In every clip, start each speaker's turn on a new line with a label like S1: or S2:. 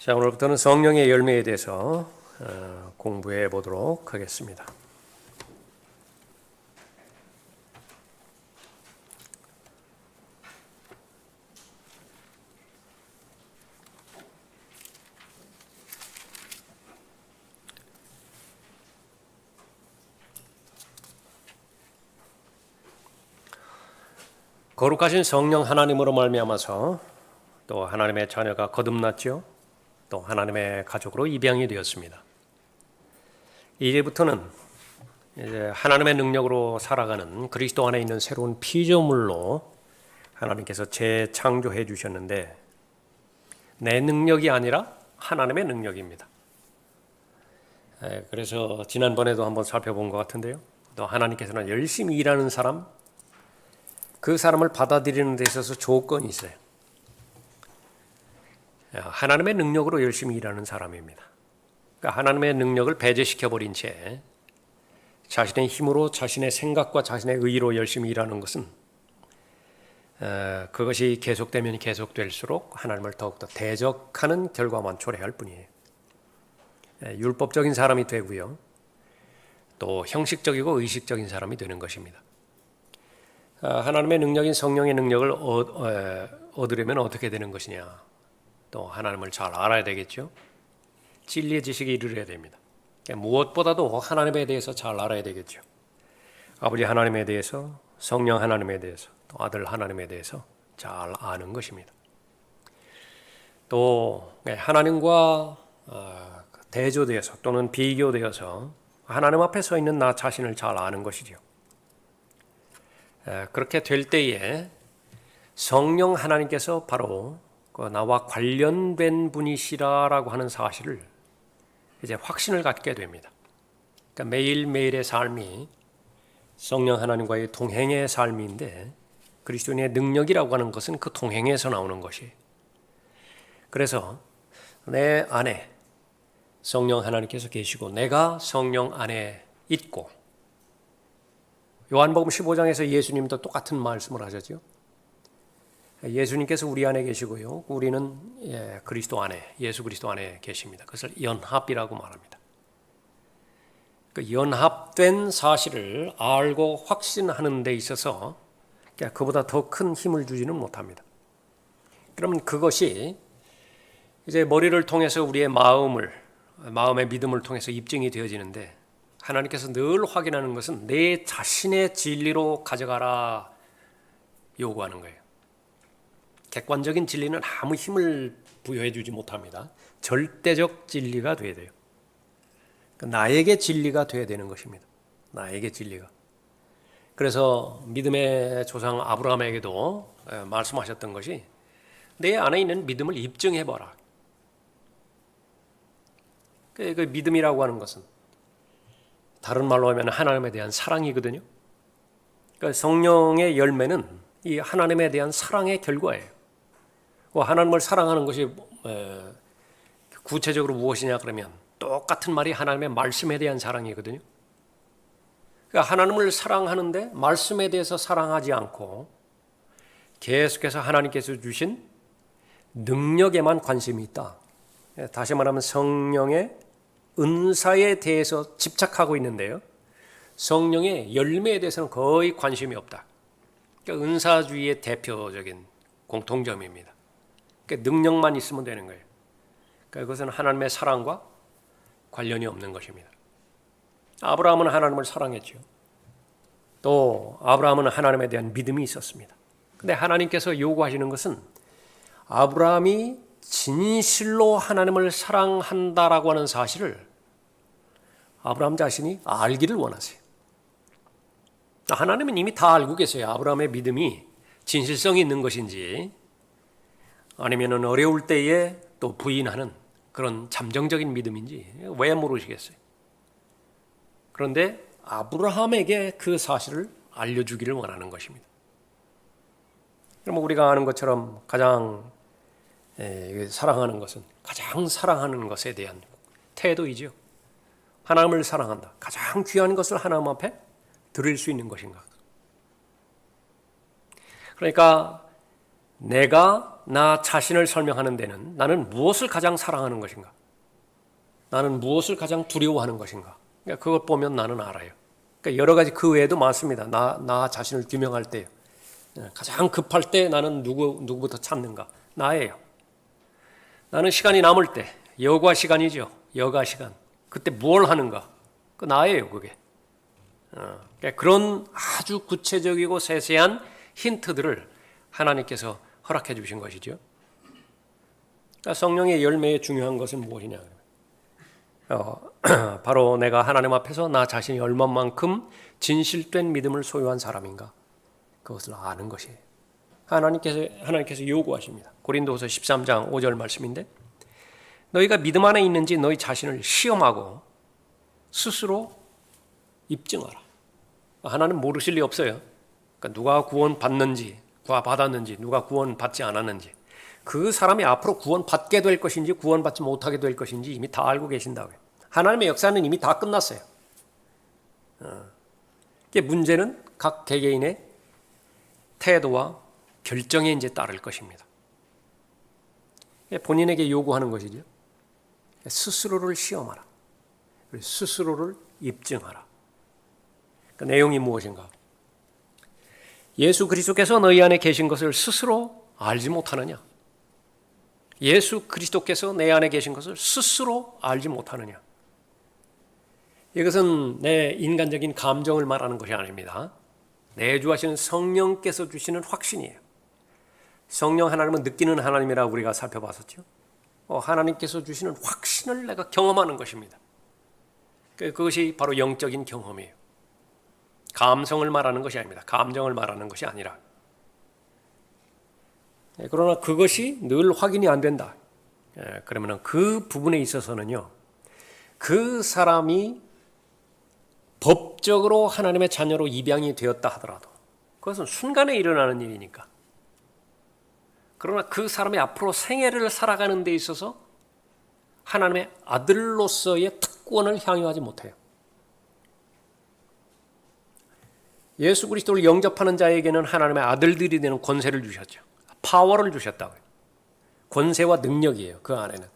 S1: 자, 오늘부터는 성령의 열매에 대해서 공부해 보도록 하겠습니다. 거룩하신 성령 하나님으로 말미암아서 또 하나님의 자녀가 거듭났죠. 또 하나님의 가족으로 입양이 되었습니다. 이제부터는 이제 하나님의 능력으로 살아가는 그리스도 안에 있는 새로운 피조물로 하나님께서 재창조해 주셨는데 내 능력이 아니라 하나님의 능력입니다. 그래서 지난번에도 한번 살펴본 것 같은데요. 또 하나님께서는 열심히 일하는 사람, 그 사람을 받아들이는 데 있어서 조건이 있어요. 하나님의 능력으로 열심히 일하는 사람입니다. 그러니까 하나님의 능력을 배제시켜버린 채 자신의 힘으로 자신의 생각과 자신의 의로 열심히 일하는 것은 그것이 계속되면 계속될수록 하나님을 더욱더 대적하는 결과만 초래할 뿐이에요. 율법적인 사람이 되고요. 또 형식적이고 의식적인 사람이 되는 것입니다. 하나님의 능력인 성령의 능력을 얻으려면 어떻게 되는 것이냐? 또 하나님을 잘 알아야 되겠죠. 진리의 지식에 이르러야 됩니다. 무엇보다도 하나님에 대해서 잘 알아야 되겠죠. 아버지 하나님에 대해서, 성령 하나님에 대해서, 또 아들 하나님에 대해서 잘 아는 것입니다. 또 하나님과 대조되어서 또는 비교되어서 하나님 앞에 서 있는 나 자신을 잘 아는 것이죠. 그렇게 될 때에 성령 하나님께서 바로 나와 관련된 분이시라라고 하는 사실을 이제 확신을 갖게 됩니다. 그러니까 매일매일의 삶이 성령 하나님과의 동행의 삶인데 그리스도인의 능력이라고 하는 것은 그 동행에서 나오는 것이. 그래서 내 안에 성령 하나님께서 계시고 내가 성령 안에 있고, 요한복음 15장에서 예수님도 똑같은 말씀을 하셨죠. 예수님께서 우리 안에 계시고요. 우리는 그리스도 안에, 예수 그리스도 안에 계십니다. 그것을 연합이라고 말합니다. 그 연합된 사실을 알고 확신하는 데 있어서 그보다 더 큰 힘을 주지는 못합니다. 그러면 그것이 이제 머리를 통해서 우리의 마음의 믿음을 통해서 입증이 되어지는데 하나님께서 늘 확인하는 것은 내 자신의 진리로 가져가라 요구하는 거예요. 객관적인 진리는 아무 힘을 부여해 주지 못합니다. 절대적 진리가 돼야 돼요. 나에게 진리가 돼야 되는 것입니다. 나에게 진리가. 그래서 믿음의 조상 아브라함에게도 말씀하셨던 것이 내 안에 있는 믿음을 입증해봐라. 그 믿음이라고 하는 것은 다른 말로 하면 하나님에 대한 사랑이거든요. 그러니까 성령의 열매는 이 하나님에 대한 사랑의 결과예요. 하나님을 사랑하는 것이 구체적으로 무엇이냐 그러면 똑같은 말이 하나님의 말씀에 대한 사랑이거든요. 그러니까 하나님을 사랑하는데 말씀에 대해서 사랑하지 않고 계속해서 하나님께서 주신 능력에만 관심이 있다. 다시 말하면 성령의 은사에 대해서 집착하고 있는데요. 성령의 열매에 대해서는 거의 관심이 없다. 그러니까 은사주의의 대표적인 공통점입니다. 그러니까 능력만 있으면 되는 거예요. 그러니까 그것은 하나님의 사랑과 관련이 없는 것입니다. 아브라함은 하나님을 사랑했죠. 또 아브라함은 하나님에 대한 믿음이 있었습니다. 그런데 하나님께서 요구하시는 것은 아브라함이 진실로 하나님을 사랑한다라고 하는 사실을 아브라함 자신이 알기를 원하세요. 하나님은 이미 다 알고 계세요. 아브라함의 믿음이 진실성이 있는 것인지 아니면 어려울 때에 또 부인하는 그런 잠정적인 믿음인지 왜 모르시겠어요? 그런데 아브라함에게 그 사실을 알려주기를 원하는 것입니다. 그럼 우리가 아는 것처럼 가장 사랑하는 것은 가장 사랑하는 것에 대한 태도이죠. 하나님을 사랑한다. 가장 귀한 것을 하나님 앞에 드릴 수 있는 것인가? 그러니까 내가 나 자신을 설명하는 데는 나는 무엇을 가장 사랑하는 것인가? 나는 무엇을 가장 두려워하는 것인가? 그러니까 그걸 보면 나는 알아요. 그러니까 여러 가지 그 외에도 많습니다. 나 자신을 규명할 때요. 가장 급할 때 나는 누구부터 찾는가? 나예요. 나는 시간이 남을 때, 여가 시간이죠. 여가 시간. 그때 뭘 하는가? 그 나예요, 그게. 그러니까 그런 아주 구체적이고 세세한 힌트들을 하나님께서 허락해 주신 것이죠. 그러니까 성령의 열매의 중요한 것은 무엇이냐? 바로 내가 하나님 앞에서 나 자신이 얼마만큼 진실된 믿음을 소유한 사람인가? 그것을 아는 것이에요. 하나님께서 요구하십니다. 고린도후서 13장 5절 말씀인데 너희가 믿음 안에 있는지 너희 자신을 시험하고 스스로 입증하라. 하나님 모르실 리 없어요. 그러니까 누가 구원받는지, 구원받았는지, 누가 구원받지 않았는지, 그 사람이 앞으로 구원받게 될 것인지 구원받지 못하게 될 것인지 이미 다 알고 계신다고요. 하나님의 역사는 이미 다 끝났어요. 문제는 각 개개인의 태도와 결정에 이제 따를 것입니다. 본인에게 요구하는 것이죠. 스스로를 시험하라. 스스로를 입증하라. 그 내용이 무엇인가? 예수 그리스도께서 너희 안에 계신 것을 스스로 알지 못하느냐? 예수 그리스도께서 내 안에 계신 것을 스스로 알지 못하느냐? 이것은 내 인간적인 감정을 말하는 것이 아닙니다. 내주하시는 성령께서 주시는 확신이에요. 성령 하나님은 느끼는 하나님이라고 우리가 살펴봤었죠. 하나님께서 주시는 확신을 내가 경험하는 것입니다. 그것이 바로 영적인 경험이에요. 감성을 말하는 것이 아닙니다. 감정을 말하는 것이 아니라. 그러나 그것이 늘 확인이 안 된다. 그러면 그 부분에 있어서는요, 그 사람이 법적으로 하나님의 자녀로 입양이 되었다 하더라도 그것은 순간에 일어나는 일이니까. 그러나 그 사람이 앞으로 생애를 살아가는 데 있어서 하나님의 아들로서의 특권을 향유하지 못해요. 예수 그리스도를 영접하는 자에게는 하나님의 아들들이 되는 권세를 주셨죠. 파워를 주셨다고요. 권세와 능력이에요. 그 안에는.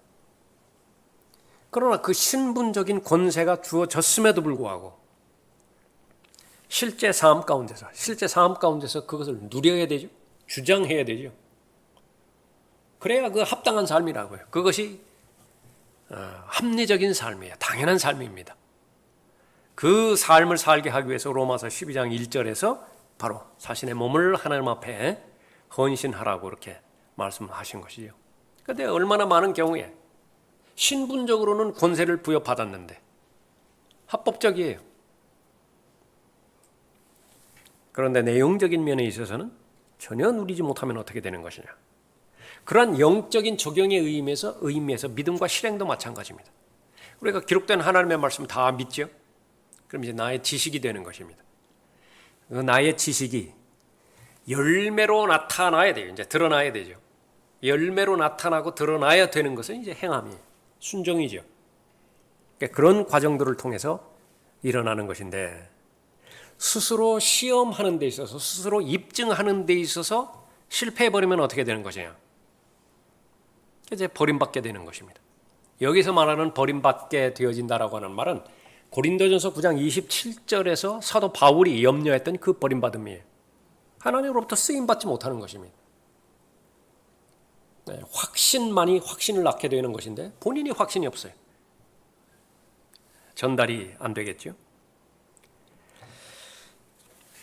S1: 그러나 그 신분적인 권세가 주어졌음에도 불구하고 실제 삶 가운데서 그것을 누려야 되죠. 주장해야 되죠. 그래야 그 합당한 삶이라고요. 그것이 합리적인 삶이에요. 당연한 삶입니다. 그 삶을 살게 하기 위해서 로마서 12장 1절에서 바로 자신의 몸을 하나님 앞에 헌신하라고 이렇게 말씀하신 것이죠. 그런데 얼마나 많은 경우에 신분적으로는 권세를 부여받았는데 합법적이에요. 그런데 내용적인 면에 있어서는 전혀 누리지 못하면 어떻게 되는 것이냐. 그러한 영적인 적용의 의미에서 믿음과 실행도 마찬가지입니다. 우리가 기록된 하나님의 말씀 다 믿죠? 그럼 이제 나의 지식이 되는 것입니다. 그 나의 지식이 열매로 나타나야 돼요. 이제 드러나야 되죠. 열매로 나타나고 드러나야 되는 것은 이제 행함이에요. 순종이죠. 그러니까 그런 과정들을 통해서 일어나는 것인데 스스로 시험하는 데 있어서 스스로 입증하는 데 있어서 실패해버리면 어떻게 되는 것이냐. 이제 버림받게 되는 것입니다. 여기서 말하는 버림받게 되어진다라고 하는 말은 고린도전서 9장 27절에서 사도 바울이 염려했던 그 버림받음이에요. 하나님으로부터 쓰임받지 못하는 것입니다. 확신만이 확신을 낳게 되는 것인데 본인이 확신이 없어요. 전달이 안 되겠죠.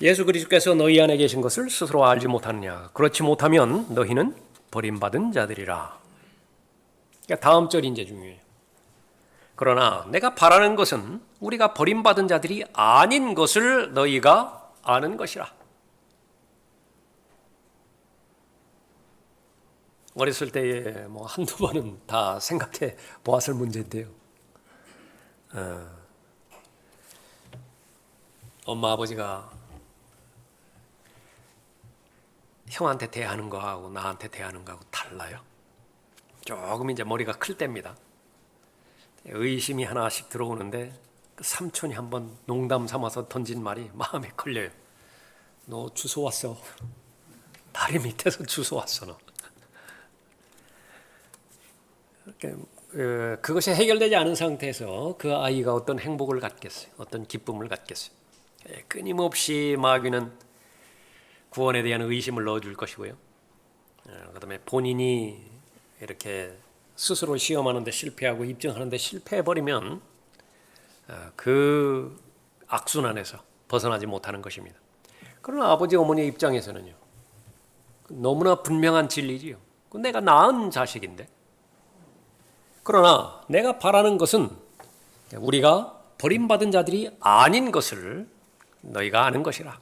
S1: 예수 그리스도께서 너희 안에 계신 것을 스스로 알지 못하느냐. 그렇지 못하면 너희는 버림받은 자들이라. 그러니까 다음 절이 이제 중요해요. 그러나 내가 바라는 것은 우리가 버림받은 자들이 아닌 것을 너희가 아는 것이라. 어렸을 때에 한두 번은 다 생각해 보았을 문제인데요. 엄마 아버지가 형한테 대하는 거하고 나한테 대하는 거하고 달라요. 조금 이제 머리가 클 때입니다. 의심이 하나씩 들어오는데 그 삼촌이 한번 농담 삼아서 던진 말이 마음에 걸려요. 너 주소 왔어. 다리 밑에서 주워왔어 너. 그것이 해결되지 않은 상태에서 그 아이가 어떤 행복을 갖겠어요? 어떤 기쁨을 갖겠어요? 끊임없이 마귀는 구원에 대한 의심을 넣어줄 것이고요. 그다음에 본인이 이렇게 스스로 시험하는데 실패하고 입증하는데 실패해버리면 그 악순환에서 벗어나지 못하는 것입니다. 그러나 아버지 어머니의 입장에서는요, 너무나 분명한 진리지요. 내가 낳은 자식인데. 그러나 내가 바라는 것은 우리가 버림받은 자들이 아닌 것을 너희가 아는 것이라.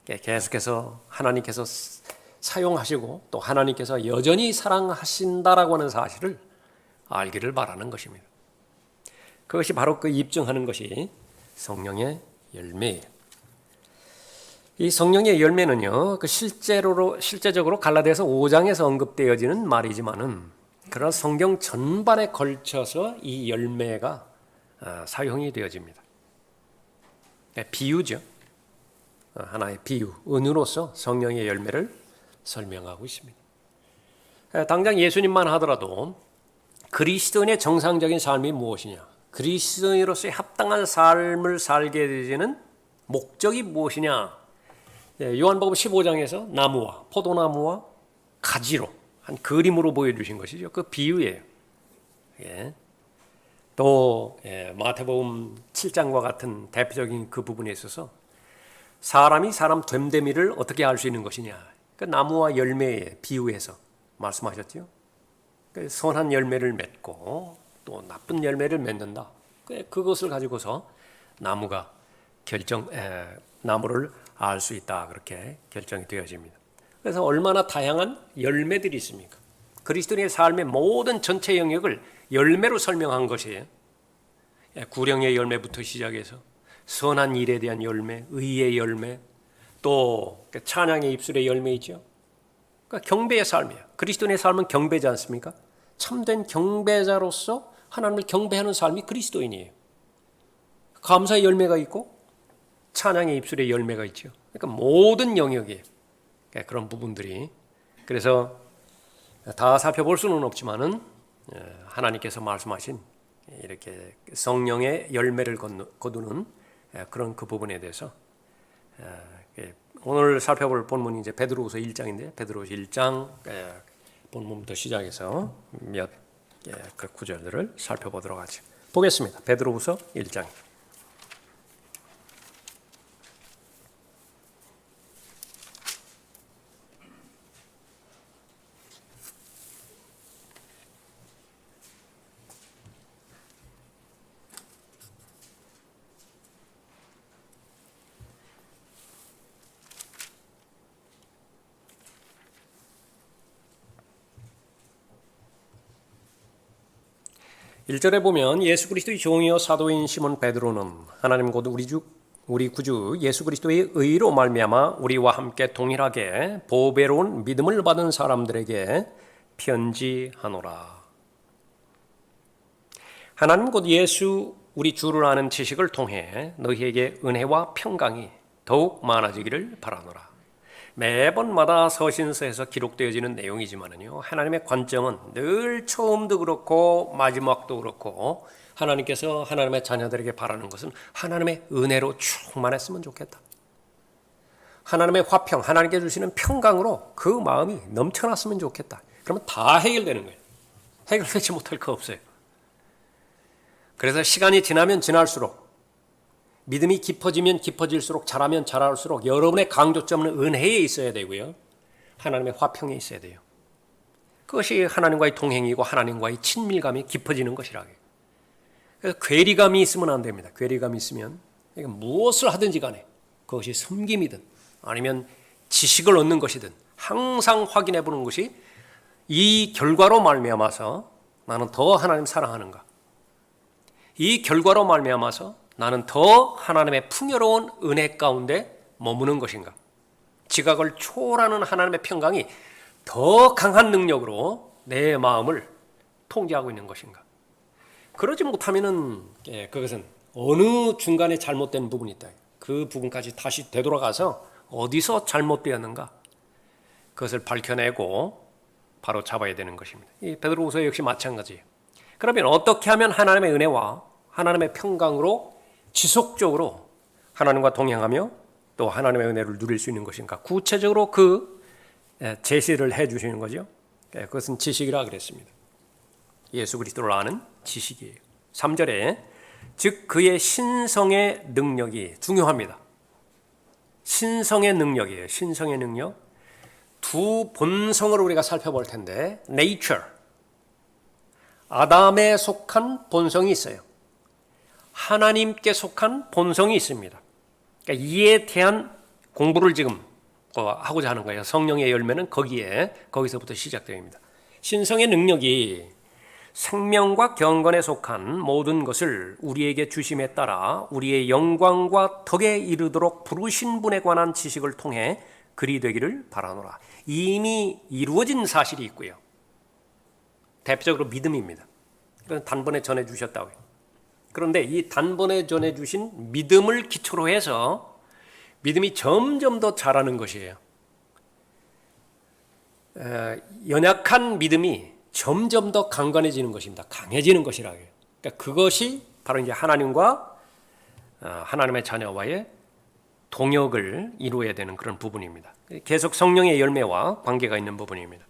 S1: 계속해서 하나님께서 사용하시고 또 하나님께서 여전히 사랑하신다라고 하는 사실을 알기를 바라는 것입니다. 그것이 바로 그 입증하는 것이 성령의 열매예요. 이 성령의 열매는요, 그 실제적으로 갈라디아서 5장에서 언급되어지는 말이지만은 그러나 성경 전반에 걸쳐서 이 열매가 사용이 되어집니다. 비유죠. 하나의 비유, 은유로서 성령의 열매를 설명하고 있습니다. 당장 예수님만 하더라도 그리스도인의 정상적인 삶이 무엇이냐? 그리스도인으로서의 합당한 삶을 살게 되는 목적이 무엇이냐? 요한복음 15장에서 나무와 포도나무와 가지로 한 그림으로 보여주신 것이죠. 그 비유예요. 또 마태복음 7장과 같은 대표적인 그 부분에 있어서 사람이 사람 됨됨이를 어떻게 알 수 있는 것이냐? 그 나무와 열매에 비유해서 말씀하셨죠. 선한 열매를 맺고 또 나쁜 열매를 맺는다. 그것을 가지고서 나무를 알 수 있다. 그렇게 결정이 되어집니다. 그래서 얼마나 다양한 열매들이 있습니까? 그리스도인의 삶의 모든 전체 영역을 열매로 설명한 것이에요. 구령의 열매부터 시작해서 선한 일에 대한 열매, 의의 열매, 또 찬양의 입술의 열매 있죠. 그러니까 경배의 삶이에요. 그리스도인의 삶은 경배지 않습니까? 참된 경배자로서 하나님을 경배하는 삶이 그리스도인이에요. 감사의 열매가 있고 찬양의 입술의 열매가 있죠. 그러니까 모든 영역에 그런 부분들이, 그래서 다 살펴볼 수는 없지만은 하나님께서 말씀하신 이렇게 성령의 열매를 거두는 그런 그 부분에 대해서 오늘 살펴볼 본문이 이제 베드로후서 1장인데 베드로후서 1장 본문부터 시작해서 몇 그 구절들을 살펴보도록 하죠. 보겠습니다. 베드로후서 1장. 일절에 보면 예수 그리스도의 종이요 사도인 시몬 베드로는 하나님 곧 우리 구주 예수 그리스도의 의로 말미암아 우리와 함께 동일하게 보배로운 믿음을 받은 사람들에게 편지하노라. 하나님 곧 예수 우리 주를 아는 지식을 통해 너희에게 은혜와 평강이 더욱 많아지기를 바라노라. 매번마다 서신서에서 기록되어지는 내용이지만은요, 하나님의 관점은 늘 처음도 그렇고 마지막도 그렇고 하나님께서 하나님의 자녀들에게 바라는 것은 하나님의 은혜로 충만했으면 좋겠다. 하나님의 화평, 하나님께 주시는 평강으로 그 마음이 넘쳐났으면 좋겠다. 그러면 다 해결되는 거예요. 해결되지 못할 거 없어요. 그래서 시간이 지나면 지날수록, 믿음이 깊어지면 깊어질수록, 자라면 자랄수록 여러분의 강조점은 은혜에 있어야 되고요, 하나님의 화평에 있어야 돼요. 그것이 하나님과의 동행이고 하나님과의 친밀감이 깊어지는 것이라고요. 그래서 괴리감이 있으면 안 됩니다. 괴리감이 있으면 무엇을 하든지 간에 그것이 섬김이든 아니면 지식을 얻는 것이든 항상 확인해 보는 것이 이 결과로 말미암아서 나는 더 하나님 사랑하는가, 이 결과로 말미암아서 나는 더 하나님의 풍요로운 은혜 가운데 머무는 것인가, 지각을 초월하는 하나님의 평강이 더 강한 능력으로 내 마음을 통제하고 있는 것인가. 그러지 못하면은 그것은 어느 중간에 잘못된 부분이 있다. 그 부분까지 다시 되돌아가서 어디서 잘못되었는가, 그것을 밝혀내고 바로 잡아야 되는 것입니다. 이 베드로후서 역시 마찬가지예요. 그러면 어떻게 하면 하나님의 은혜와 하나님의 평강으로 지속적으로 하나님과 동행하며 또 하나님의 은혜를 누릴 수 있는 것인가? 구체적으로 그 제시를 해 주시는 거죠. 그것은 지식이라 그랬습니다. 예수 그리스도를 아는 지식이에요. 3절에 즉 그의 신성의 능력이 중요합니다. 신성의 능력이에요. 신성의 능력. 두 본성을 우리가 살펴볼 텐데 nature, 아담에 속한 본성이 있어요. 하나님께 속한 본성이 있습니다. 그러니까 이에 대한 공부를 지금 하고자 하는 거예요. 성령의 열매는 거기서부터 시작됩니다. 신성의 능력이 생명과 경건에 속한 모든 것을 우리에게 주심에 따라 우리의 영광과 덕에 이르도록 부르신 분에 관한 지식을 통해 그리 되기를 바라노라. 이미 이루어진 사실이 있고요. 대표적으로 믿음입니다. 그건 단번에 전해주셨다고요. 그런데 이 단번에 전해주신 믿음을 기초로 해서 믿음이 점점 더 자라는 것이에요. 연약한 믿음이 점점 더 강건해지는 것입니다. 강해지는 것이라고 해요. 그러니까 그것이 바로 이제 하나님과 하나님의 자녀와의 동역을 이루어야 되는 그런 부분입니다. 계속 성령의 열매와 관계가 있는 부분입니다.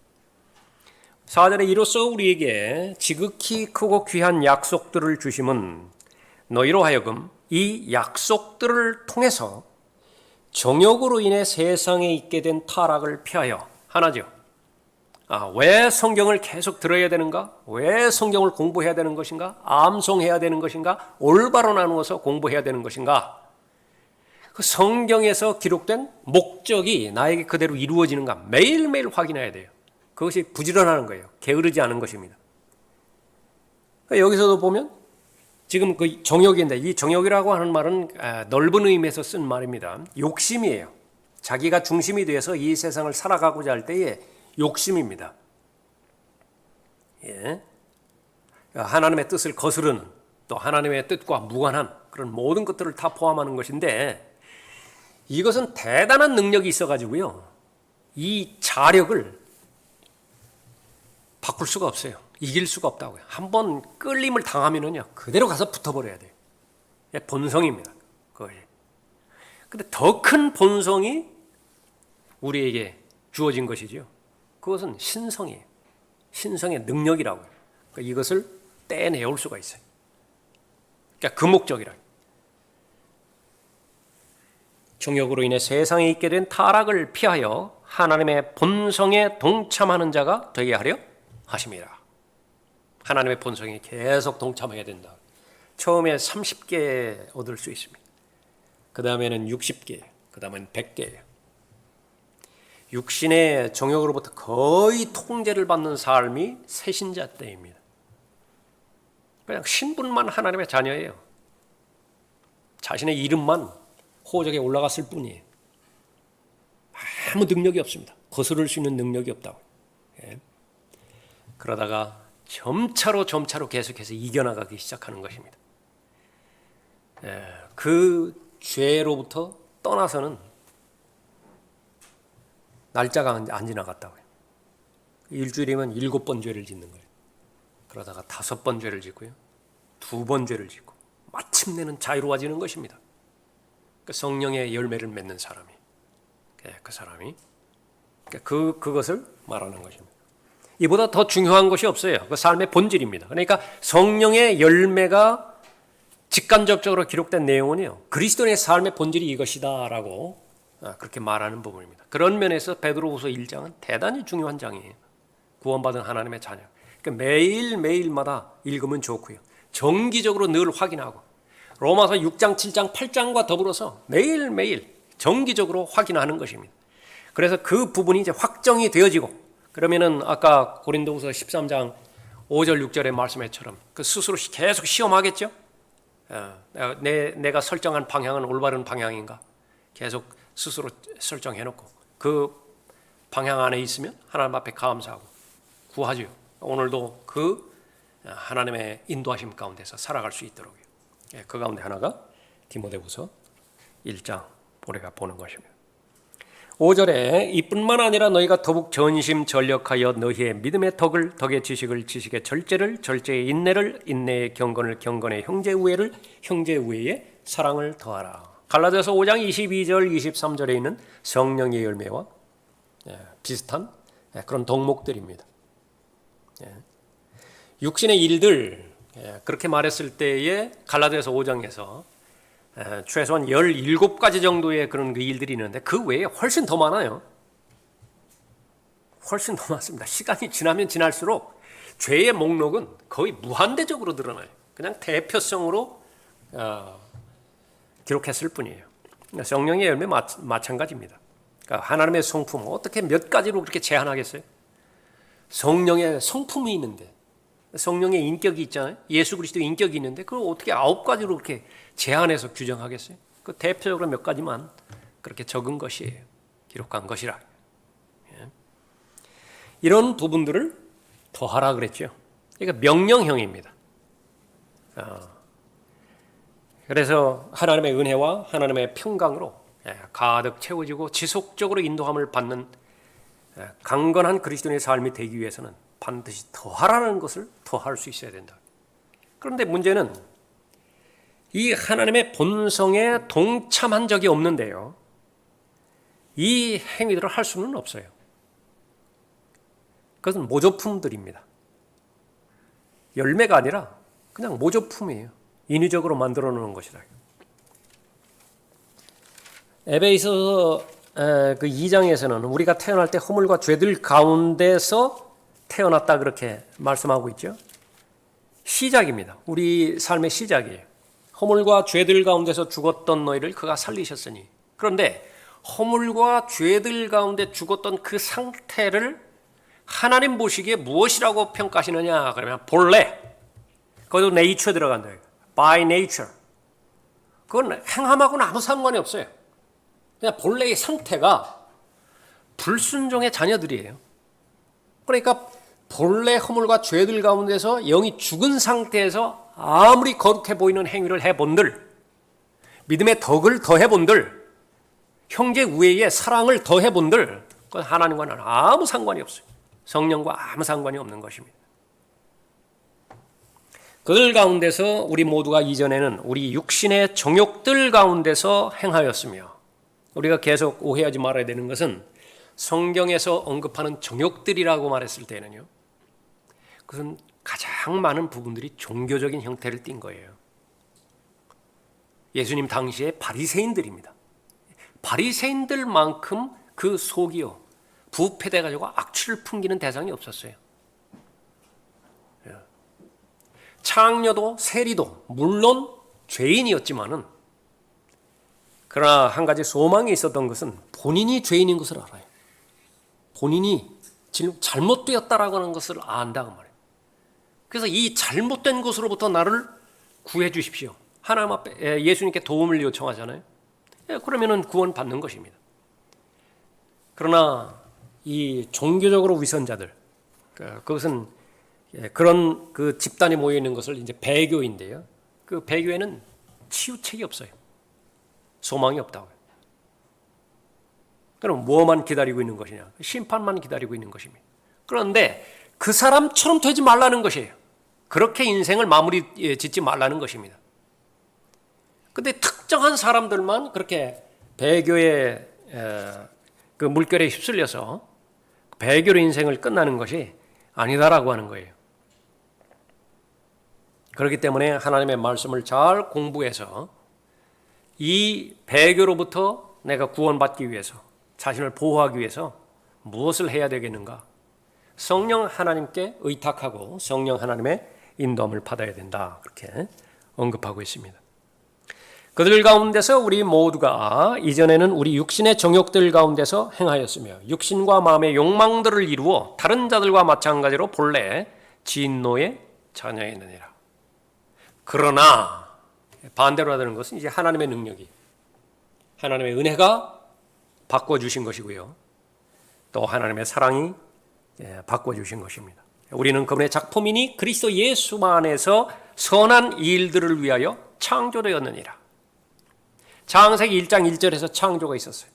S1: 4절에 이로써 우리에게 지극히 크고 귀한 약속들을 주심은 너희로 하여금 이 약속들을 통해서 정욕으로 인해 세상에 있게 된 타락을 피하여 하나죠. 왜 성경을 계속 들어야 되는가? 왜 성경을 공부해야 되는 것인가? 암송해야 되는 것인가? 올바로 나누어서 공부해야 되는 것인가? 그 성경에서 기록된 목적이 나에게 그대로 이루어지는가? 매일매일 확인해야 돼요. 그것이 부지런하는 거예요. 게으르지 않은 것입니다. 여기서도 보면 지금 그 정욕인데 이 정욕이라고 하는 말은 넓은 의미에서 쓴 말입니다. 욕심이에요. 자기가 중심이 되어서 이 세상을 살아가고자 할 때의 욕심입니다. 예. 하나님의 뜻을 거스르는 또 하나님의 뜻과 무관한 그런 모든 것들을 다 포함하는 것인데 이것은 대단한 능력이 있어가지고요. 이 자력을 바꿀 수가 없어요. 이길 수가 없다고요. 한번 끌림을 당하면은요, 그대로 가서 붙어버려야 돼요. 본성입니다. 그것이. 근데 더 큰 본성이 우리에게 주어진 것이죠. 그것은 신성이에요. 신성의 능력이라고요. 그러니까 이것을 떼내올 수가 있어요. 그러니까 그 목적이라. 정욕으로 인해 세상에 있게 된 타락을 피하여 하나님의 본성에 동참하는 자가 되게 하려 하심이라. 하나님의 본성에 계속 동참해야 된다. 처음에 30개 얻을 수 있습니다. 그 다음에는 60개, 그 다음에는 100개예요. 육신의 정욕으로부터 거의 통제를 받는 삶이 새신자 때입니다. 그냥 신분만 하나님의 자녀예요. 자신의 이름만 호적에 올라갔을 뿐이에요. 아무 능력이 없습니다. 거스를 수 있는 능력이 없다고. 예. 그러다가 점차로 계속해서 이겨나가기 시작하는 것입니다. 예. 그 죄로부터 떠나서는 날짜가 안 지나갔다고요. 일주일이면 7번 죄를 짓는 거예요. 그러다가 5번 죄를 짓고요. 2번 죄를 짓고 마침내는 자유로워지는 것입니다. 그 성령의 열매를 맺는 사람이, 그 사람이 그것을 말하는 것입니다. 이보다 더 중요한 것이 없어요. 그 삶의 본질입니다. 그러니까 성령의 열매가 직간접적으로 기록된 내용은요, 그리스도인의 삶의 본질이 이것이다라고 그렇게 말하는 부분입니다. 그런 면에서 베드로후서 1장은 대단히 중요한 장이에요. 구원받은 하나님의 자녀. 그러니까 매일마다 읽으면 좋고요. 정기적으로 늘 확인하고 로마서 6장, 7장, 8장과 더불어서 매일매일 정기적으로 확인하는 것입니다. 그래서 그 부분이 이제 확정이 되어지고 그러면은 아까 고린도후서 13장 5절 6절의 말씀처럼 그 스스로 계속 시험하겠죠. 내가 설정한 방향은 올바른 방향인가 계속 스스로 설정해놓고 그 방향 안에 있으면 하나님 앞에 감사하고 구하죠. 오늘도 그 하나님의 인도하심 가운데서 살아갈 수 있도록요. 그 가운데 하나가 디모데후서 1장 우리가 보는 것입니다. 5절에 이뿐만 아니라 너희가 더욱 전심전력하여 너희의 믿음의 덕을 덕의 지식을 지식의 절제를 절제의 인내를 인내의 경건을 경건의 형제우애를 형제우애의 사랑을 더하라. 갈라디아서 5장 22절 23절에 있는 성령의 열매와 비슷한 그런 덕목들입니다. 육신의 일들 그렇게 말했을 때에 갈라디아서 5장에서 최소한 17가지 정도의 그런 그 일들이 있는데 그 외에 훨씬 더 많아요. 훨씬 더 많습니다. 시간이 지나면 지날수록 죄의 목록은 거의 무한대적으로 드러나요. 그냥 대표성으로 기록했을 뿐이에요. 성령의 열매 마찬가지입니다. 그러니까 하나님의 성품 어떻게 몇 가지로 그렇게 제한하겠어요? 성령의 성품이 있는데 성령의 인격이 있잖아요. 예수 그리스도의 인격이 있는데 그걸 어떻게 9가지로 그렇게 제한해서 규정하겠어요? 그 대표적으로 몇 가지만 그렇게 적은 것이에요. 기록한 것이라. 이런 부분들을 더하라 그랬죠. 그러니까 명령형입니다. 그래서 하나님의 은혜와 하나님의 평강으로 가득 채워지고 지속적으로 인도함을 받는 강건한 그리스도인의 삶이 되기 위해서는 반드시 더하라는 것을 더할 수 있어야 된다. 그런데 문제는 이 하나님의 본성에 동참한 적이 없는데요. 이 행위들을 할 수는 없어요. 그것은 모조품들입니다. 열매가 아니라 그냥 모조품이에요. 인위적으로 만들어 놓은 것이다. 에베소서 그 2장에서는 우리가 태어날 때 허물과 죄들 가운데서 태어났다 그렇게 말씀하고 있죠. 시작입니다. 우리 삶의 시작이에요. 허물과 죄들 가운데서 죽었던 너희를 그가 살리셨으니. 그런데 허물과 죄들 가운데 죽었던 그 상태를 하나님 보시기에 무엇이라고 평가하시느냐 그러면 본래. 거기도 네이처에 들어간다. by nature. 그건 행함하고는 아무 상관이 없어요. 그냥 본래의 상태가 불순종의 자녀들이에요. 그러니까 본래 허물과 죄들 가운데서 영이 죽은 상태에서 아무리 거룩해 보이는 행위를 해본들, 믿음의 덕을 더해본들, 형제 우애의 사랑을 더해본들, 그건 하나님과는 아무 상관이 없어요. 성령과 아무 상관이 없는 것입니다. 그들 가운데서 우리 모두가 이전에는 우리 육신의 정욕들 가운데서 행하였으며, 우리가 계속 오해하지 말아야 되는 것은 성경에서 언급하는 정욕들이라고 말했을 때는요, 그것은 가장 많은 부분들이 종교적인 형태를 띈 거예요. 예수님 당시의 바리새인들입니다. 바리새인들만큼 그 속이요 부패돼가지고 악취를 풍기는 대상이 없었어요. 창녀도 세리도 물론 죄인이었지만은 그러나 한 가지 소망이 있었던 것은 본인이 죄인인 것을 알아요. 본인이 잘못되었다라고 하는 것을 안다고 말해요. 그래서 이 잘못된 것으로부터 나를 구해 주십시오. 하나님 앞에 예수님께 도움을 요청하잖아요. 그러면은 구원 받는 것입니다. 그러나 이 종교적으로 위선자들, 그것은 그런 그 집단이 모여 있는 것을 이제 배교인데요. 그 배교에는 치유책이 없어요. 소망이 없다고요. 그럼 뭐만 기다리고 있는 것이냐? 심판만 기다리고 있는 것입니다. 그런데 그 사람처럼 되지 말라는 것이에요. 그렇게 인생을 마무리 짓지 말라는 것입니다. 근데 특정한 사람들만 그렇게 배교의 그 물결에 휩쓸려서 배교로 인생을 끝나는 것이 아니다라고 하는 거예요. 그렇기 때문에 하나님의 말씀을 잘 공부해서 이 배교로부터 내가 구원받기 위해서, 자신을 보호하기 위해서 무엇을 해야 되겠는가? 성령 하나님께 의탁하고 성령 하나님의 인도함을 받아야 된다. 그렇게 언급하고 있습니다. 그들 가운데서 우리 모두가 이전에는 우리 육신의 정욕들 가운데서 행하였으며 육신과 마음의 욕망들을 이루어 다른 자들과 마찬가지로 본래 진노의 자녀였느니라. 그러나 반대로 하는 것은 이제 하나님의 능력이, 하나님의 은혜가 바꿔주신 것이고요. 또 하나님의 사랑이 바꿔주신 것입니다. 우리는 그분의 작품이니 그리스도 예수 안에서 선한 일들을 위하여 창조되었느니라. 창세기 1장 1절에서 창조가 있었어요.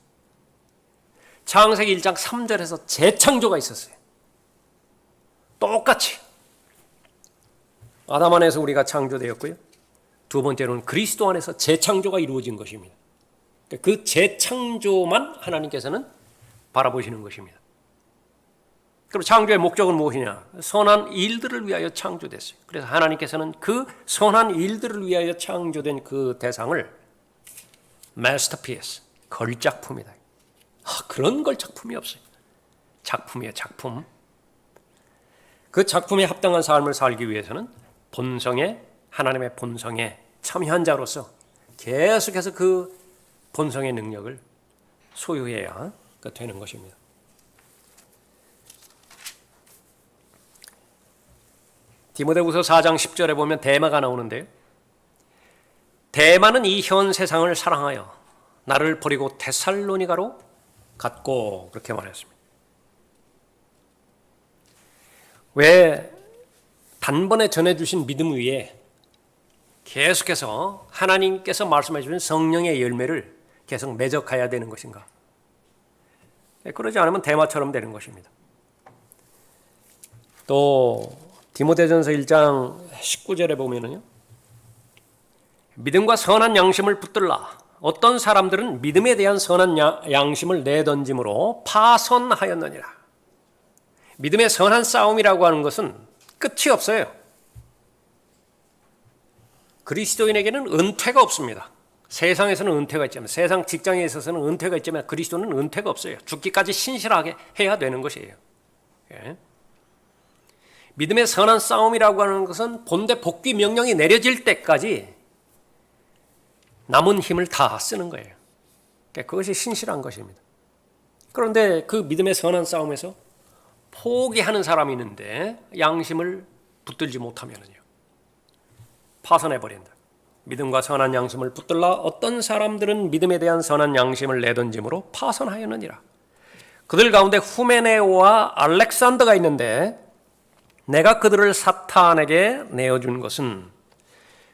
S1: 창세기 1장 3절에서 재창조가 있었어요. 똑같이 아담 안에서 우리가 창조되었고요. 두 번째로는 그리스도 안에서 재창조가 이루어진 것입니다. 그 재창조만 하나님께서는 바라보시는 것입니다. 그럼 창조의 목적은 무엇이냐? 선한 일들을 위하여 창조됐어요. 그래서 하나님께서는 그 선한 일들을 위하여 창조된 그 대상을 마스터피스, 걸작품이다. 그런 걸작품이 없어요. 작품이에요, 작품. 그 작품에 합당한 삶을 살기 위해서는 하나님의 본성에 참여한 자로서 계속해서 그 본성의 능력을 소유해야 되는 것입니다. 디모데후서 4장 10절에 보면 대마가 나오는데요. 대마는 이 현 세상을 사랑하여 나를 버리고 데살로니가로 갔고, 그렇게 말했습니다. 왜 단번에 전해주신 믿음 위에 계속해서 하나님께서 말씀해 주신 성령의 열매를 계속 맺어가야 되는 것인가? 그러지 않으면 대마처럼 되는 것입니다. 또 디모데전서 1장 19절에 보면은요, 믿음과 선한 양심을 붙들라. 어떤 사람들은 믿음에 대한 선한 양심을 내던짐으로 파선하였느니라. 믿음의 선한 싸움이라고 하는 것은 끝이 없어요. 그리스도인에게는 은퇴가 없습니다. 세상에서는 은퇴가 있지만, 세상 직장에 있어서는 은퇴가 있지만 그리스도는 은퇴가 없어요. 죽기까지 신실하게 해야 되는 것이에요. 예. 믿음의 선한 싸움이라고 하는 것은 본대 복귀 명령이 내려질 때까지 남은 힘을 다 쓰는 거예요. 그것이 신실한 것입니다. 그런데 그 믿음의 선한 싸움에서 포기하는 사람이 있는데 양심을 붙들지 못하면요, 파선해버린다. 믿음과 선한 양심을 붙들라. 어떤 사람들은 믿음에 대한 선한 양심을 내던짐으로 파선하였느니라. 그들 가운데 후메네오와 알렉산더가 있는데 내가 그들을 사탄에게 내어준 것은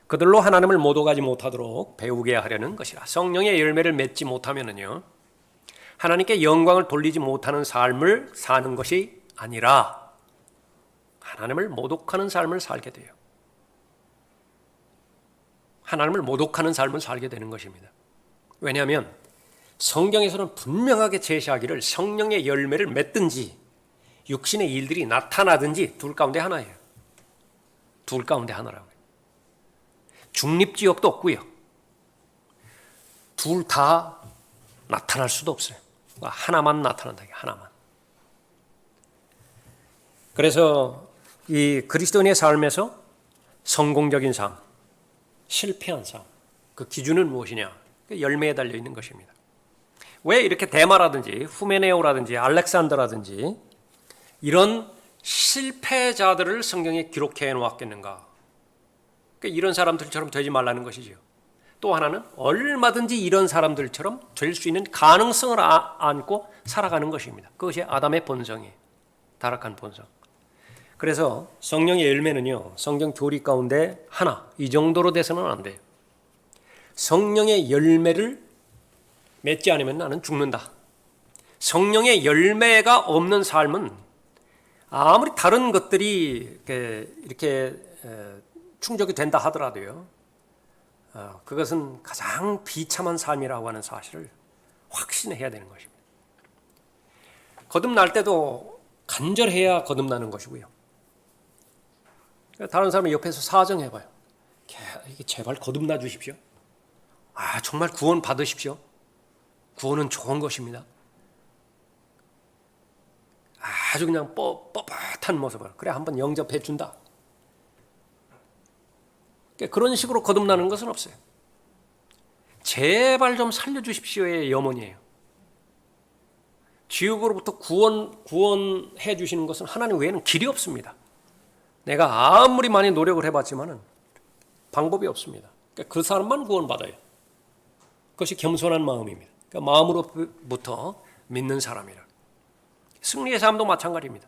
S1: 그들로 하나님을 못 오가지 못하도록 배우게 하려는 것이라. 성령의 열매를 맺지 못하면요, 하나님께 영광을 돌리지 못하는 삶을 사는 것이 아니라 하나님을 모독하는 삶을 살게 돼요. 하나님을 모독하는 삶을 살게 되는 것입니다. 왜냐하면 성경에서는 분명하게 제시하기를 성령의 열매를 맺든지 육신의 일들이 나타나든지 둘 가운데 하나예요. 둘 가운데 하나라고요. 중립지역도 없고요. 둘 다 나타날 수도 없어요. 하나만 나타난다. 하나만. 그래서 이 그리스도인의 삶에서 성공적인 삶, 실패한 삶, 그 기준은 무엇이냐? 열매에 달려 있는 것입니다. 왜 이렇게 대마라든지 후메네오라든지 알렉산더라든지 이런 실패자들을 성경에 기록해 놓았겠는가? 이런 사람들처럼 되지 말라는 것이죠. 또 하나는 얼마든지 이런 사람들처럼 될 수 있는 가능성을 안고 살아가는 것입니다. 그것이 아담의 본성이에요. 타락한 본성. 그래서 성령의 열매는요, 성경 교리 가운데 하나, 이 정도로 돼서는 안 돼요. 성령의 열매를 맺지 않으면 나는 죽는다. 성령의 열매가 없는 삶은 아무리 다른 것들이 이렇게 충족이 된다 하더라도요, 그것은 가장 비참한 삶이라고 하는 사실을 확신해야 되는 것입니다. 거듭날 때도 간절해야 거듭나는 것이고요. 다른 사람이 옆에서 사정해봐요. 제발 거듭나 주십시오. 정말 구원 받으십시오. 구원은 좋은 것입니다. 아주 그냥 뻣뻣한 모습을 그래 한번 영접해 준다. 그런 식으로 거듭나는 것은 없어요. 제발 좀 살려주십시오의 염원이에요. 지옥으로부터 구원해 주시는 것은 하나님 외에는 길이 없습니다. 내가 아무리 많이 노력을 해봤지만은 방법이 없습니다. 그 사람만 구원받아요. 그것이 겸손한 마음입니다. 마음으로부터 믿는 사람이라. 승리의 삶도 마찬가지입니다.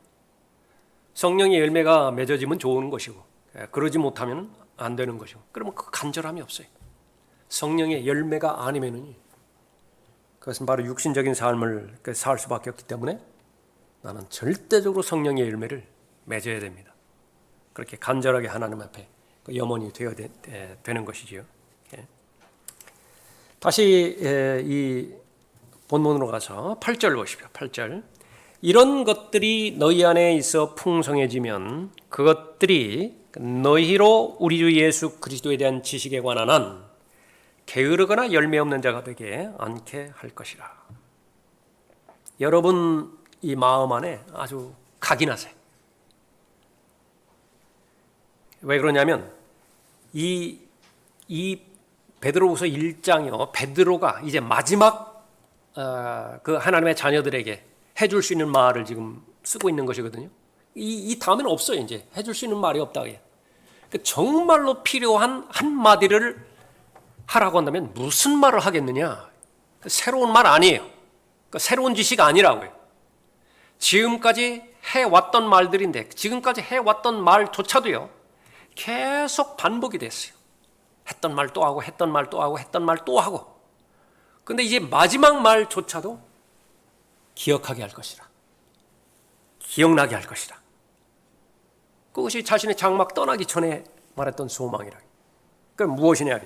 S1: 성령의 열매가 맺어지면 좋은 것이고, 그러지 못하면 안 되는 것이고, 그러면 그 간절함이 없어요. 성령의 열매가 아니면은 그것은 바로 육신적인 삶을 살 수밖에 없기 때문에 나는 절대적으로 성령의 열매를 맺어야 됩니다. 그렇게 간절하게 하나님 앞에 염원이 되어야 되는 것이지요. 다시 이 본문으로 가서 8절 보십시오. 8절. 이런 것들이 너희 안에 있어 풍성해지면 그것들이 너희로 우리 주 예수 그리스도에 대한 지식에 관한 한 게으르거나 열매 없는 자가 되게 않게 할 것이라. 여러분 이 마음 안에 아주 각인하세요. 왜 그러냐면 이 베드로후서 1장이요. 베드로가 이제 마지막 그 하나님의 자녀들에게 해줄 수 있는 말을 지금 쓰고 있는 것이거든요. 이 다음에는 없어요. 이제 해줄 수 있는 말이 없다. 정말로 필요한 한마디를 하라고 한다면 무슨 말을 하겠느냐? 새로운 말 아니에요. 새로운 지식 아니라고요. 지금까지 해왔던 말들인데 지금까지 해왔던 말조차도요. 계속 반복이 됐어요. 했던 말 또 하고 했던 말 또 하고 했던 말 또 하고. 근데 이제 마지막 말조차도 기억하게 할 것이라. 기억나게 할 것이라. 그것이 자신의 장막 떠나기 전에 말했던 소망이라. 그 무엇이냐?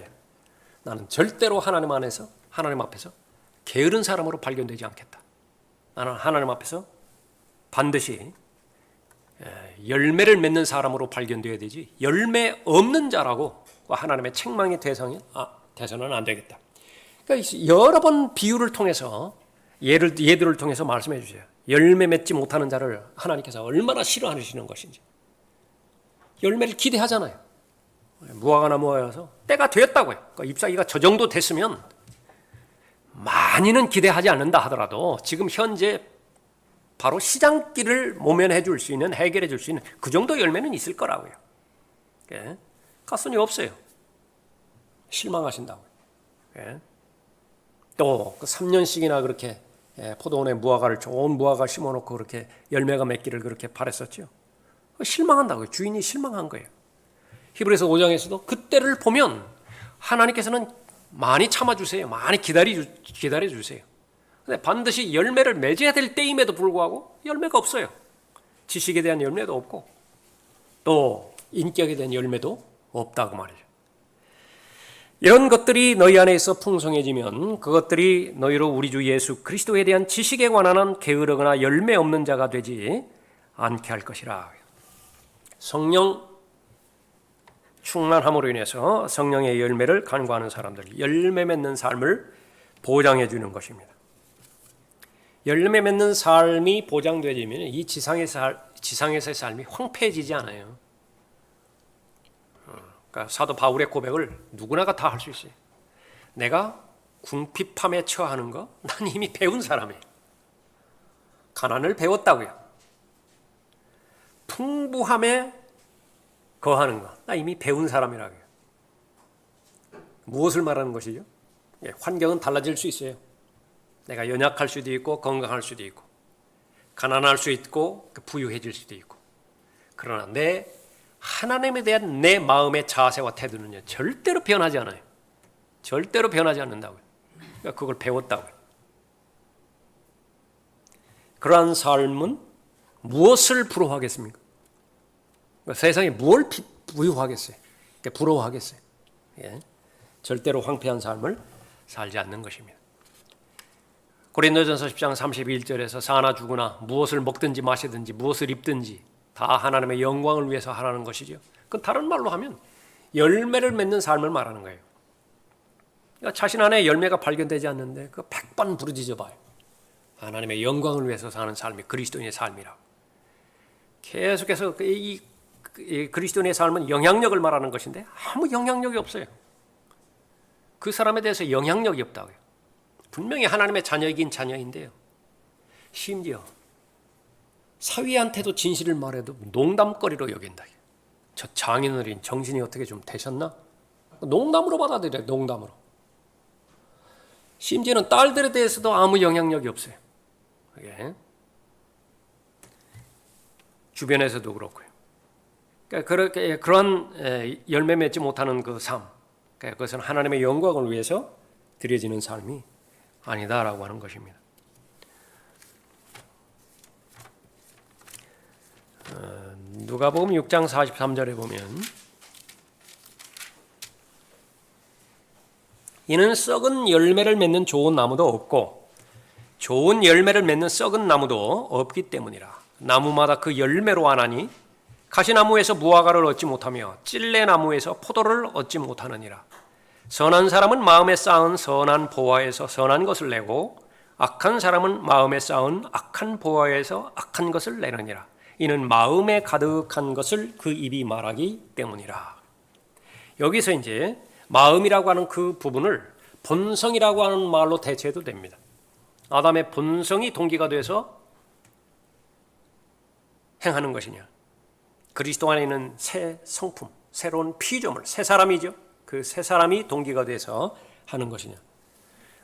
S1: 나는 절대로 하나님 안에서 하나님 앞에서 게으른 사람으로 발견되지 않겠다. 나는 하나님 앞에서 반드시 열매를 맺는 사람으로 발견되어야 되지 열매 없는 자라고 하나님의 책망의 대상이 돼서는 안 되겠다. 그러니까 여러 번 비유를 통해서 예들을 통해서 말씀해 주세요. 열매 맺지 못하는 자를 하나님께서 얼마나 싫어하시는 것인지. 열매를 기대하잖아요. 무화과나 모아서 때가 되었다고요. 그러니까 잎사귀가 저 정도 됐으면 많이는 기대하지 않는다 하더라도 지금 현재 바로 시장길을 모면해 줄 수 있는, 해결해 줄 수 있는 그 정도 열매는 있을 거라고요. 가슴이 없어요. 실망하신다고요. 또 3년씩이나 그렇게 포도원에 무화과를 좋은 무화과 심어놓고 그렇게 열매가 맺기를 그렇게 바랬었죠. 실망한다고요. 주인이 실망한 거예요. 히브리서 5장에서도 그때를 보면 하나님께서는 많이 참아주세요. 많이 기다려주세요. 근데 반드시 열매를 맺어야 될 때임에도 불구하고 열매가 없어요. 지식에 대한 열매도 없고 또 인격에 대한 열매도 없다고 말이죠. 이런 것들이 너희 안에 있어 풍성해지면 그것들이 너희로 우리 주 예수 그리스도에 대한 지식에 관한 한 게으르거나 열매 없는 자가 되지 않게 할 것이라. 성령 충만함으로 인해서 성령의 열매를 간구하는 사람들, 열매 맺는 삶을 보장해 주는 것입니다. 열매 맺는 삶이 보장되면 이 지상에서의 삶이 황폐해지지 않아요. 그러니까 사도 바울의 고백을 누구나가 다 할 수 있어요. 내가 궁핍함에 처하는 거, 난 이미 배운 사람이에요. 가난을 배웠다고요. 풍부함에 거하는 거, 나 이미 배운 사람이라고요. 무엇을 말하는 것이죠? 환경은 달라질 수 있어요. 내가 연약할 수도 있고 건강할 수도 있고 가난할 수 있고 부유해질 수도 있고, 그러나 하나님에 대한 내 마음의 자세와 태도는 절대로 변하지 않아요. 절대로 변하지 않는다고요. 그러니까 그걸 배웠다고요. 그러한 삶은 무엇을 부러워하겠습니까? 세상에 뭘 부유하겠어요? 부러워하겠어요? 절대로 황폐한 삶을 살지 않는 것입니다. 고린도전서 10장 31절에서 사나 죽으나 무엇을 먹든지 마시든지 무엇을 입든지 다 하나님의 영광을 위해서 하라는 것이죠. 그건 다른 말로 하면 열매를 맺는 삶을 말하는 거예요. 그러니까 자신 안에 열매가 발견되지 않는데 그 100번 부르짖어 봐요. 하나님의 영광을 위해서 사는 삶이 그리스도인의 삶이라고. 계속해서 이 그리스도인의 삶은 영향력을 말하는 것인데 아무 영향력이 없어요. 그 사람에 대해서 영향력이 없다고요. 분명히 하나님의 자녀이긴 자녀인데요. 심지어 사위한테도 진실을 말해도 농담거리로 여긴다. 저 장인어른 정신이 어떻게 좀 되셨나? 농담으로 받아들여요. 농담으로. 심지어는 딸들에 대해서도 아무 영향력이 없어요. 주변에서도 그렇고요. 그러니까 그런 열매 맺지 못하는 그 삶, 그것은 하나님의 영광을 위해서 드려지는 삶이 아니다라고 하는 것입니다. 누가복음 6장 43절에 보면 이는 썩은 열매를 맺는 좋은 나무도 없고 좋은 열매를 맺는 썩은 나무도 없기 때문이라. 나무마다 그 열매로 아나니 가시나무에서 무화과를 얻지 못하며 찔레나무에서 포도를 얻지 못하느니라. 선한 사람은 마음에 쌓은 선한 보화에서 선한 것을 내고 악한 사람은 마음에 쌓은 악한 보화에서 악한 것을 내느니라. 이는 마음에 가득한 것을 그 입이 말하기 때문이라. 여기서 이제 마음이라고 하는 그 부분을 본성이라고 하는 말로 대체해도 됩니다. 아담의 본성이 동기가 돼서 행하는 것이냐, 그리스도 안에 있는 새 성품, 새로운 피조물, 새 사람이죠. 그 새 사람이 동기가 돼서 하는 것이냐.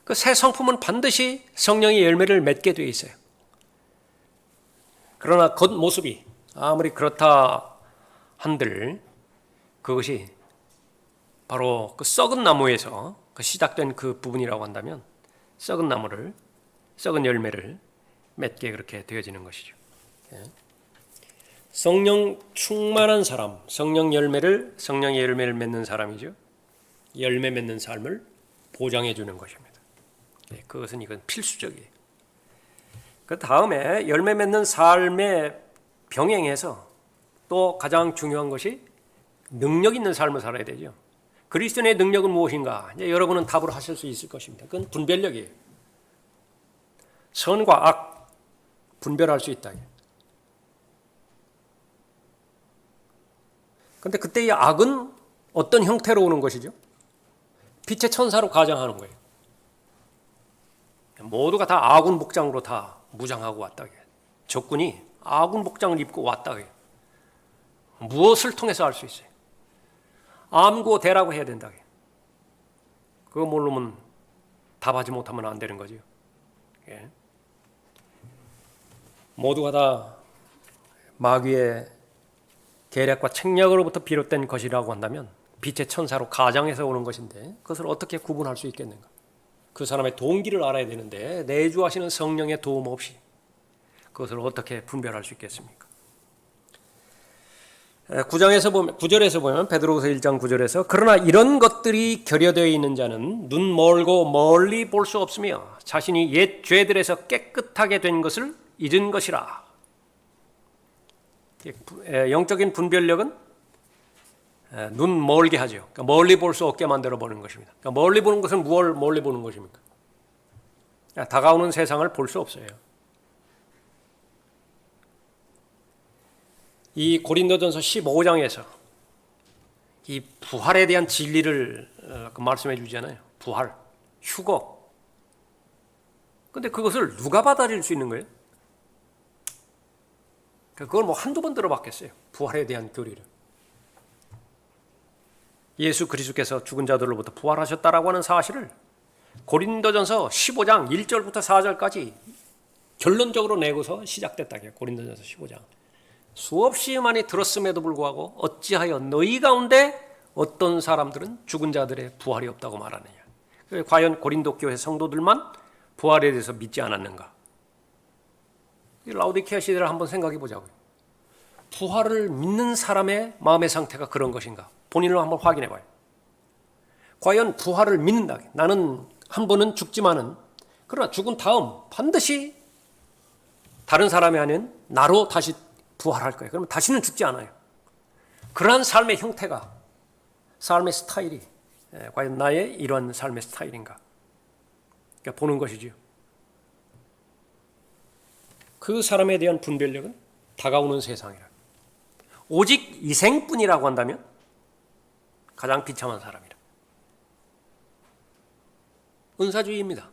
S1: 그 새 성품은 반드시 성령의 열매를 맺게 되어 있어요. 그러나 겉모습이 아무리 그렇다 한들 그것이 바로 그 썩은 나무에서 시작된 그 부분이라고 한다면 썩은 나무를, 썩은 열매를 맺게 그렇게 되어지는 것이죠. 성령 충만한 사람, 성령의 열매를 맺는 사람이죠. 열매 맺는 삶을 보장해 주는 것입니다. 그것은 이건 필수적이에요. 그 다음에 열매 맺는 삶의 병행해서 또 가장 중요한 것이 능력 있는 삶을 살아야 되죠. 그리스도인의 능력은 무엇인가? 이제 여러분은 답을 하실 수 있을 것입니다. 그건 분별력이에요. 선과 악 분별할 수 있다. 그런데 그때 이 악은 어떤 형태로 오는 것이죠? 빛의 천사로 가장하는 거예요. 모두가 다 아군 복장으로 다 무장하고 왔다. 적군이 아군 복장을 입고 왔다. 무엇을 통해서 알 수 있어요? 암고대라고 해야 된다. 그거 모르면 답하지 못하면 안 되는 거죠. 모두가 다 마귀의 계략과 책략으로부터 비롯된 것이라고 한다면 빛의 천사로 가장해서 오는 것인데 그것을 어떻게 구분할 수 있겠는가? 그 사람의 동기를 알아야 되는데 내주하시는 성령의 도움 없이 그것을 어떻게 분별할 수 있겠습니까? 9절에서 보면 베드로후서 1장 9절에서 그러나 이런 것들이 결여되어 있는 자는 눈 멀고 멀리 볼 수 없으며 자신이 옛 죄들에서 깨끗하게 된 것을 잊은 것이라. 영적인 분별력은 눈 멀게 하죠. 그러니까 멀리 볼 수 없게 만들어 보는 것입니다. 그러니까 멀리 보는 것은 무엇을 멀리 보는 것입니까? 다가오는 세상을 볼 수 없어요. 이 고린도전서 15장에서 이 부활에 대한 진리를 말씀해 주잖아요. 부활, 휴거. 근데 그것을 누가 받아들일 수 있는 거예요? 그걸 뭐 한두 번 들어봤겠어요. 부활에 대한 교리를. 예수 그리스도께서 죽은 자들로부터 부활하셨다라고 하는 사실을 고린도전서 15장 1절부터 4절까지 결론적으로 내고서 시작됐다. 고린도전서 15장. 수없이 많이 들었음에도 불구하고 어찌하여 너희 가운데 어떤 사람들은 죽은 자들의 부활이 없다고 말하느냐. 과연 고린도 교회 성도들만 부활에 대해서 믿지 않았는가? 라오디케아 시대를 한번 생각해 보자고요. 부활을 믿는 사람의 마음의 상태가 그런 것인가? 본인을 한번 확인해 봐요. 과연 부활을 믿는다. 나는 한 번은 죽지만은 그러나 죽은 다음 반드시 다른 사람이 아닌 나로 다시 부활할 거예요. 그러면 다시는 죽지 않아요. 그러한 삶의 형태가, 삶의 스타일이 과연 나의 이러한 삶의 스타일인가? 그러니까 보는 것이죠. 그 사람에 대한 분별력은 다가오는 세상이라. 오직 이생뿐이라고 한다면 가장 비참한 사람이라. 은사주의입니다.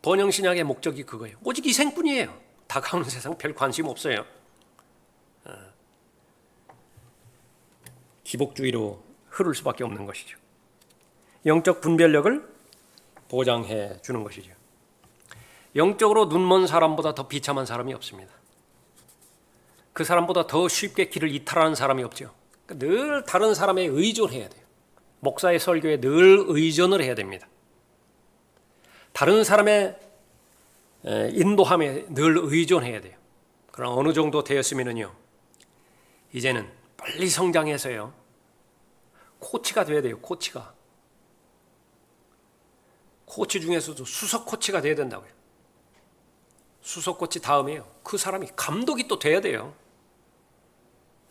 S1: 번영신약의 목적이 그거예요. 오직 이생뿐이에요. 다가오는 세상 별 관심 없어요. 기복주의로 흐를 수밖에 없는 것이죠. 영적 분별력을 보장해 주는 것이죠. 영적으로 눈먼 사람보다 더 비참한 사람이 없습니다. 그 사람보다 더 쉽게 길을 이탈하는 사람이 없죠. 늘 다른 사람에 의존해야 돼요. 목사의 설교에 늘 의존을 해야 됩니다. 다른 사람의 인도함에 늘 의존해야 돼요. 그러나 어느 정도 되었으면요, 이제는 빨리 성장해서요, 코치가 돼야 돼요. 코치가. 코치 중에서도 수석 코치가 돼야 된다고요. 수석 코치 다음에요, 그 사람이 감독이 또 돼야 돼요.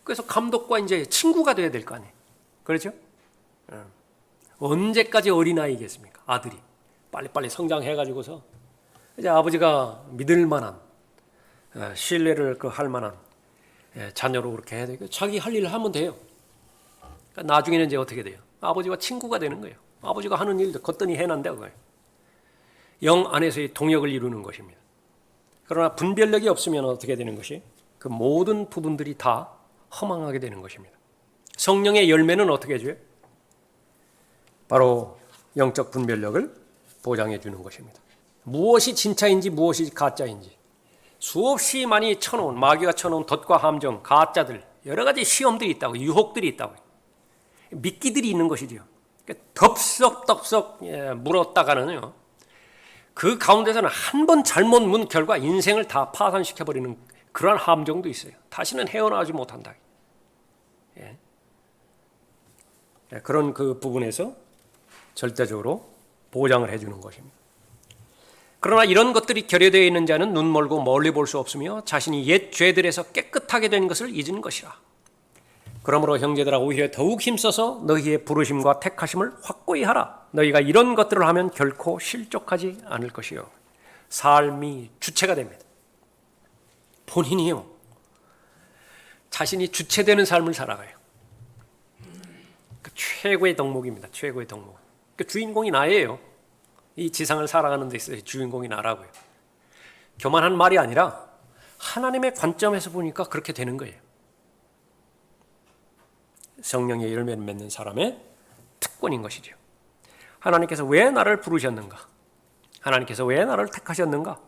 S1: 그래서 감독과 이제 친구가 돼야 될 거 아니에요. 그렇죠? 언제까지 어린아이겠습니까? 아들이 빨리빨리 성장해가지고서 이제 아버지가 믿을 만한, 신뢰를 할 만한 자녀로 그렇게 해야 되고, 자기 할 일을 하면 돼요. 그러니까 나중에는 이제 어떻게 돼요? 아버지와 친구가 되는 거예요. 아버지가 하는 일도 거뜬히 해난다고 거예요. 영 안에서의 동역을 이루는 것입니다. 그러나 분별력이 없으면 어떻게 되는 것이? 그 모든 부분들이 다 허망하게 되는 것입니다. 성령의 열매는 어떻게 해줘요? 바로 영적 분별력을 보장해 주는 것입니다. 무엇이 진짜인지 무엇이 가짜인지 수없이 많이 쳐놓은, 마귀가 쳐놓은 덫과 함정, 가짜들, 여러 가지 시험들이 있다고, 유혹들이 있다고, 미끼들이 있는 것이죠. 덥석덥석 물었다가는요, 그 가운데서는 한 번 잘못 문 결과 인생을 다 파산시켜버리는 그러한 함정도 있어요. 다시는 헤어나오지 못한다. 그런 그 부분에서 절대적으로 보장을 해주는 것입니다. 그러나 이런 것들이 결여되어 있는 자는 눈 멀고 멀리 볼 수 없으며 자신이 옛 죄들에서 깨끗하게 된 것을 잊은 것이라. 그러므로 형제들아, 오히려 더욱 힘써서 너희의 부르심과 택하심을 확고히 하라. 너희가 이런 것들을 하면 결코 실족하지 않을 것이요. 삶이 주체가 됩니다. 본인이요, 자신이 주체되는 삶을 살아가요. 그 최고의 덕목입니다. 최고의 덕목. 그 주인공이 나예요. 이 지상을 살아가는 데 있어서 주인공이 나라고요. 교만한 말이 아니라 하나님의 관점에서 보니까 그렇게 되는 거예요. 성령의 열매를 맺는 사람의 특권인 것이죠. 하나님께서 왜 나를 부르셨는가? 하나님께서 왜 나를 택하셨는가?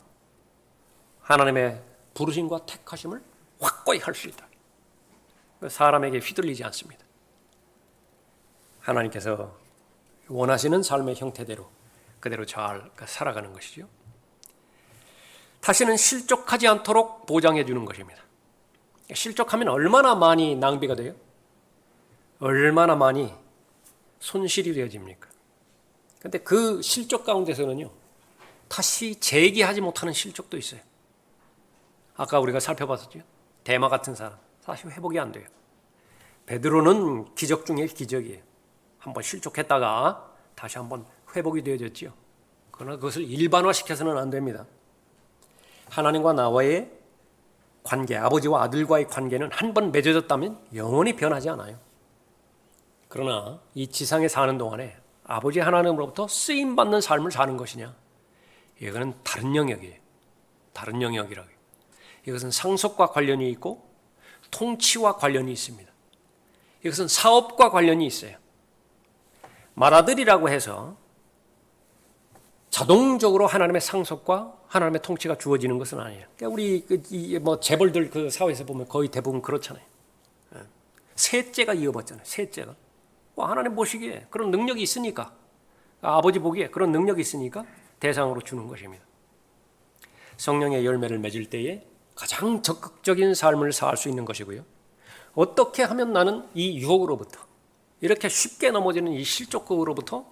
S1: 하나님의 부르심과 택하심을 확고히 할 수 있다. 사람에게 휘둘리지 않습니다. 하나님께서 원하시는 삶의 형태대로 그대로 잘 살아가는 것이죠. 다시는 실족하지 않도록 보장해 주는 것입니다. 실족하면 얼마나 많이 낭비가 돼요? 얼마나 많이 손실이 되어집니까? 그런데 그 실족 가운데서는요, 다시 재기하지 못하는 실족도 있어요. 아까 우리가 살펴봤었죠. 대마 같은 사람, 사실 회복이 안 돼요. 베드로는 기적 중에 기적이에요. 한번 실족했다가 다시 한번 회복이 되어졌죠. 그러나 그것을 일반화시켜서는 안 됩니다. 하나님과 나와의 관계, 아버지와 아들과의 관계는 한 번 맺어졌다면 영원히 변하지 않아요. 그러나 이 지상에 사는 동안에 아버지 하나님으로부터 쓰임받는 삶을 사는 것이냐, 이거는 다른 영역이에요. 다른 영역이라고요. 이것은 상속과 관련이 있고 통치와 관련이 있습니다. 이것은 사업과 관련이 있어요. 맏아들이라고 해서 자동적으로 하나님의 상속과 하나님의 통치가 주어지는 것은 아니에요. 그러니까 우리 재벌들 그 사회에서 보면 거의 대부분 그렇잖아요. 셋째가 이어받잖아요. 셋째가. 하나님 보시기에 그런 능력이 있으니까, 아버지 보기에 그런 능력이 있으니까 대상으로 주는 것입니다. 성령의 열매를 맺을 때에 가장 적극적인 삶을 살 수 있는 것이고요. 어떻게 하면 나는 이 유혹으로부터, 이렇게 쉽게 넘어지는 이 실족으로부터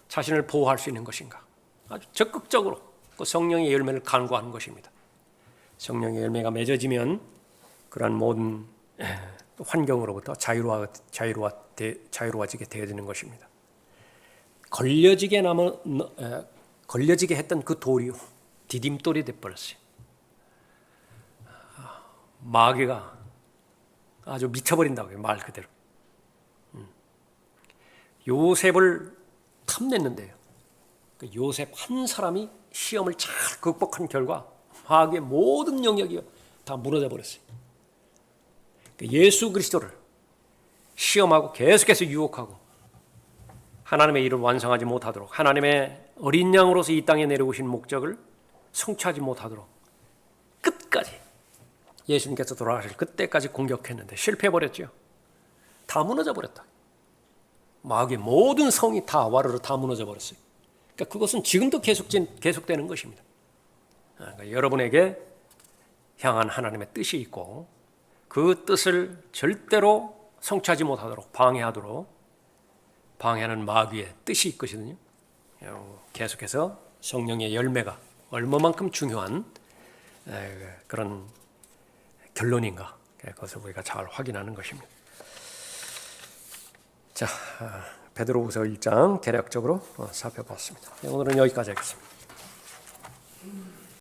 S1: 자신을 보호할 수 있는 것인가? 아주 적극적으로 그 성령의 열매를 간구하는 것입니다. 성령의 열매가 맺어지면 그러한 모든 환경으로부터 자유로워지게 되어지는 것입니다. 걸려지게 했던 그 돌이 디딤돌이 되어버렸어요. 마귀가 아주 미쳐버린다고요. 말 그대로. 요셉을 탐냈는데요. 요셉 한 사람이 시험을 잘 극복한 결과 마귀의 모든 영역이 다 무너져 버렸어요. 예수 그리스도를 시험하고 계속해서 유혹하고 하나님의 일을 완성하지 못하도록, 하나님의 어린 양으로서 이 땅에 내려오신 목적을 성취하지 못하도록 끝까지, 예수님께서 돌아가실 그때까지 공격했는데 실패해버렸죠. 다 무너져 버렸다. 마귀의 모든 성이 다 와르르 다 무너져 버렸어요. 그러니까 그것은 지금도 계속되는 것입니다. 그러니까 여러분에게 향한 하나님의 뜻이 있고 그 뜻을 절대로 성취하지 못하도록 방해하는 마귀의 뜻이 있거든요. 계속해서 성령의 열매가 얼마만큼 중요한 그런 결론인가, 그것을 우리가 잘 확인하는 것입니다. 자, 베드로후서 1장 개략적으로 살펴봤습니다. 오늘은 여기까지 하겠습니다.